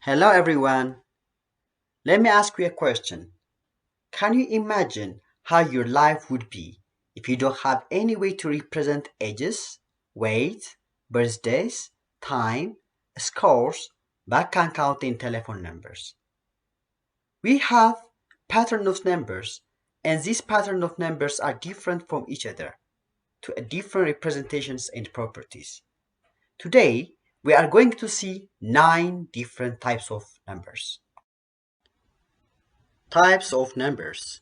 Hello everyone. Let me ask you a question. Can you imagine how your life would be if you don't have any way to represent ages, weight, birthdays, time, scores, bank account and telephone numbers? We have pattern of numbers and these pattern of numbers are different from each other to a different representations and properties. Today, we are going to see 9 different types of numbers. Types of numbers.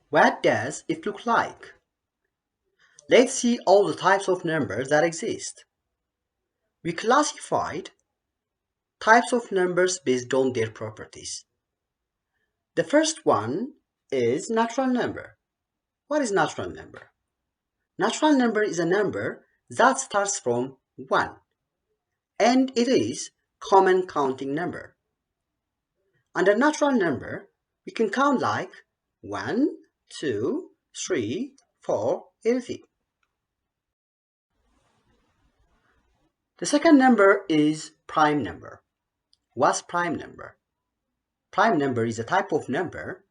What does it look like? Let's see all the types of numbers that exist. We classified types of numbers based on their properties. The first one is natural number. What is natural number? Natural number is a number that starts from 1 and it is common counting number. Under natural number, we can count like 1, 2, 3, 4, anything. The second number is prime number. What's prime number? Prime number is a type of number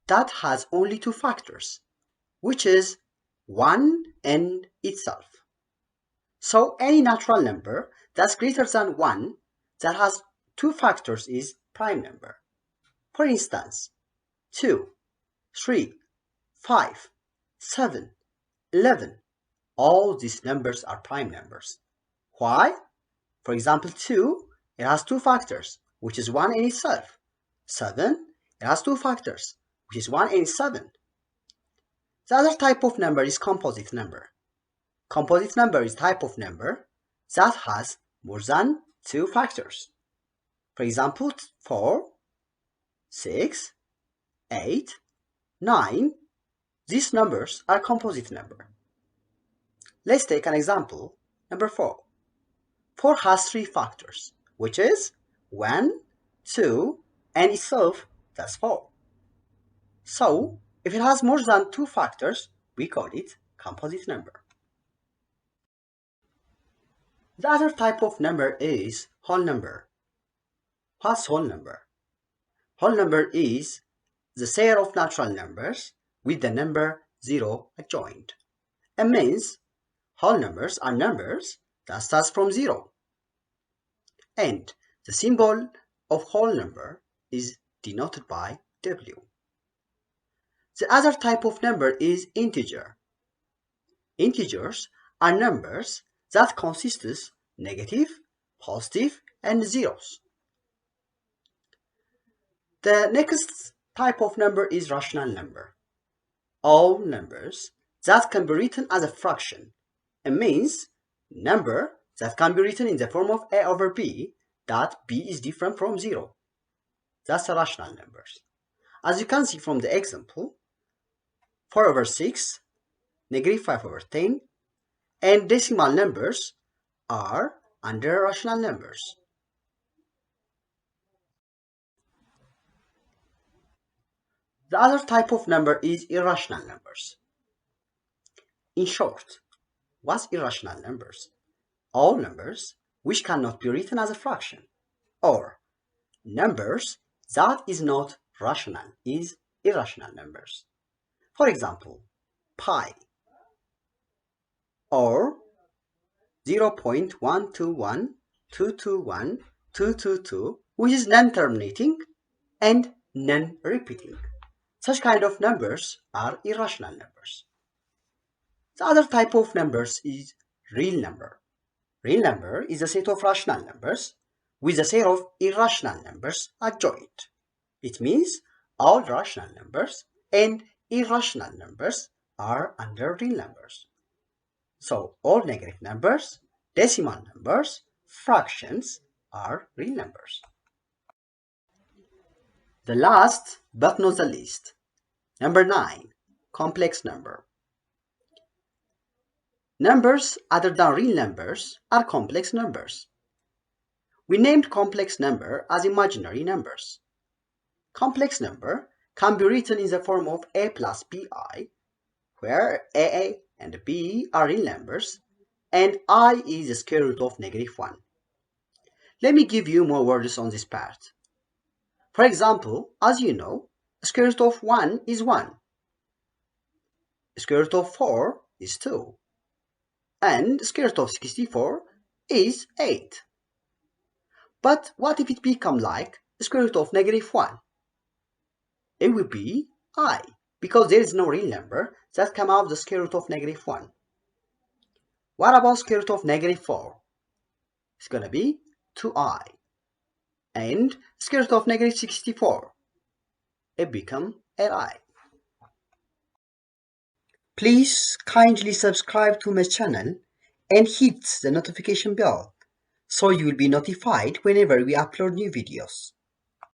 that has only two factors, which is 1 and itself. So any natural number that's greater than 1 that has two factors is prime number. For instance, 2, 3, 5, 7, 11. All these numbers are prime numbers. Why? For example, 2, it has two factors, which is 1 in itself. 7, it has two factors, which is 1 and 7. The other type of number is composite number. Composite number is type of number that has more than two factors. For example, 4, 6, 8, 9. These numbers are composite number. Let's take an example, number 4. 4 has three factors, which is 1, 2, and itself, that's 4. So, if it has more than two factors, we call it composite number. The other type of number is whole number. What's whole number? Whole number is the pair of natural numbers with the number 0 adjoined. It means whole numbers are numbers that start from 0. And the symbol of whole number is denoted by W. The other type of number is integer. Integers are numbers that consist of negative, positive, and zeros. The next type of number is rational number. All numbers that can be written as a fraction. It means number that can be written in the form of a over b, that b is different from 0. That's a rational numbers. As you can see from the example, 4 over 6, negative 5 over 10, and decimal numbers are under rational numbers. The other type of number is irrational numbers. In short, what's irrational numbers? All numbers which cannot be written as a fraction, or numbers that is not rational is irrational numbers. For example, pi or 0.121221222, which is non-terminating and non-repeating. Such kind of numbers are irrational numbers. The other type of numbers is real number. Real number is a set of rational numbers with a set of irrational numbers adjoined. It means all rational numbers and irrational numbers are under real numbers. So all negative numbers, decimal numbers, fractions are real numbers. The last but not the least, number 9, complex number. Numbers other than real numbers are complex numbers. We named complex number as imaginary numbers. Complex number can be written in the form of a plus bi, where a and b are real numbers and I is the square root of -1. Let me give you more words on this part. For example, as you know, square root of 1 is 1. Square root of 4 is 2. And square root of 64 is 8. But what if it become like square root of -1? It will be I, because there is no real number that come out of the square root of -1. What about square root of -4? It's gonna be 2i. And square root of -64, it become li. Please kindly subscribe to my channel and hit the notification bell so you will be notified whenever we upload new videos.